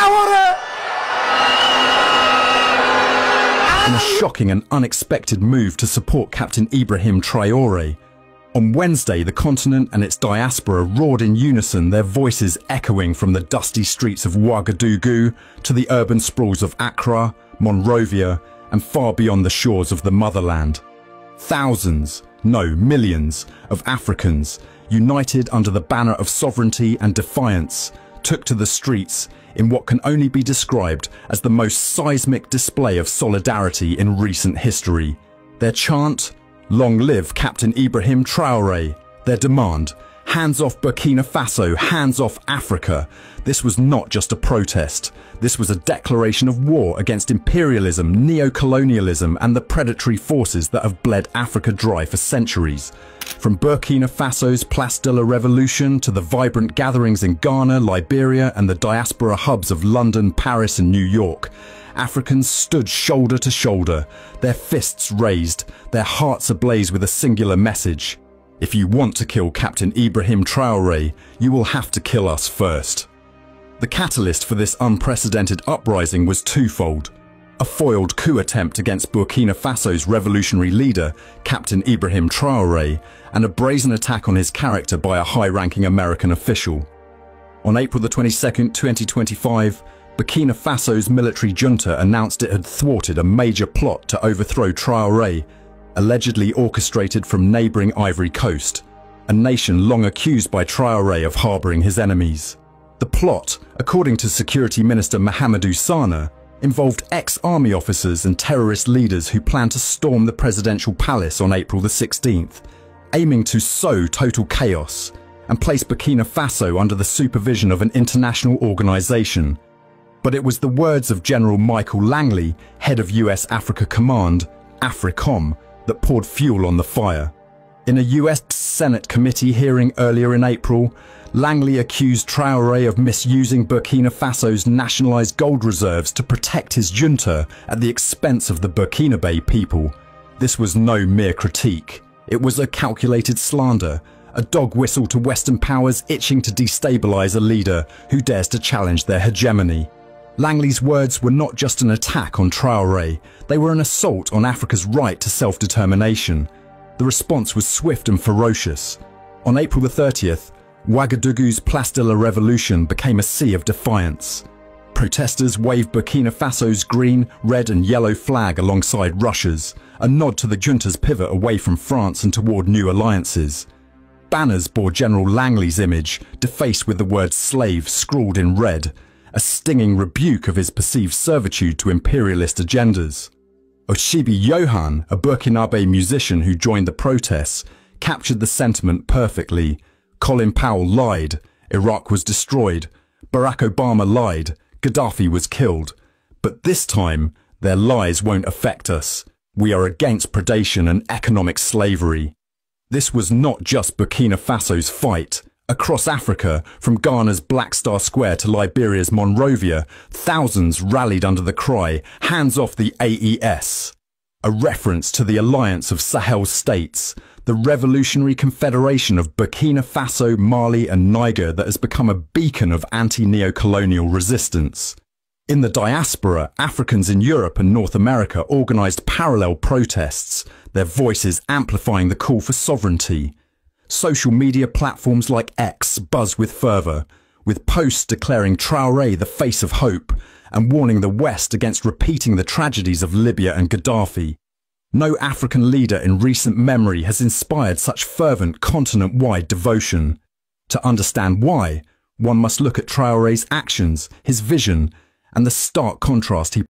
Traoré! In a shocking and unexpected move to support Captain Ibrahim Traoré, on Wednesday the continent and its diaspora roared in unison, their voices echoing from the dusty streets of Ouagadougou to the urban sprawls of Accra, Monrovia, and far beyond the shores of the motherland. Thousands, no, millions, of Africans, united under the banner of sovereignty and defiance, took to the streets in what can only be described as the most seismic display of solidarity in recent history. Their chant, "Long live Captain Ibrahim Traoré." Their demand, "Hands off Burkina Faso, hands off Africa." This was not just a protest. This was a declaration of war against imperialism, neo-colonialism, and the predatory forces that have bled Africa dry for centuries. From Burkina Faso's Place de la Revolution to the vibrant gatherings in Ghana, Liberia, and the diaspora hubs of London, Paris, and New York, Africans stood shoulder to shoulder, their fists raised, their hearts ablaze with a singular message. If you want to kill Captain Ibrahim Traoré, you will have to kill us first. The catalyst for this unprecedented uprising was twofold: a foiled coup attempt against Burkina Faso's revolutionary leader, Captain Ibrahim Traoré, and a brazen attack on his character by a high-ranking American official. On April 22, 2025, Burkina Faso's military junta announced it had thwarted a major plot to overthrow Traoré, allegedly orchestrated from neighbouring Ivory Coast, a nation long accused by Traoré of harbouring his enemies. The plot, according to Security Minister Mahamadou Sana, involved ex-army officers and terrorist leaders who planned to storm the presidential palace on April 16th, aiming to sow total chaos and place Burkina Faso under the supervision of an international organisation. But it was the words of General Michael Langley, head of US Africa Command, AFRICOM, that poured fuel on the fire. In a US Senate committee hearing earlier in April, Langley accused Traoré of misusing Burkina Faso's nationalised gold reserves to protect his junta at the expense of the Burkinabe people. This was no mere critique. It was a calculated slander, a dog whistle to Western powers itching to destabilise a leader who dares to challenge their hegemony. Langley's words were not just an attack on Traoré, they were an assault on Africa's right to self-determination. The response was swift and ferocious. On April 30th, Ouagadougou's Place de la Revolution became a sea of defiance. Protesters waved Burkina Faso's green, red and yellow flag alongside Russia's, a nod to the junta's pivot away from France and toward new alliances. Banners bore General Langley's image, defaced with the word slave scrawled in red, a stinging rebuke of his perceived servitude to imperialist agendas. Oshibi Yohan, a Burkinabe musician who joined the protests, captured the sentiment perfectly. Colin Powell lied, Iraq was destroyed, Barack Obama lied, Gaddafi was killed. But this time, their lies won't affect us. We are against predation and economic slavery. This was not just Burkina Faso's fight. Across Africa, from Ghana's Black Star Square to Liberia's Monrovia, thousands rallied under the cry, "Hands off the AES!" A reference to the alliance of Sahel states, the revolutionary confederation of Burkina Faso, Mali and Niger that has become a beacon of anti-neo-colonial resistance. In the diaspora, Africans in Europe and North America organised parallel protests, their voices amplifying the call for sovereignty. Social media platforms like X buzz with fervour, with posts declaring Traoré the face of hope and warning the West against repeating the tragedies of Libya and Gaddafi. No African leader in recent memory has inspired such fervent continent-wide devotion. To understand why, one must look at Traoré's actions, his vision, and the stark contrast he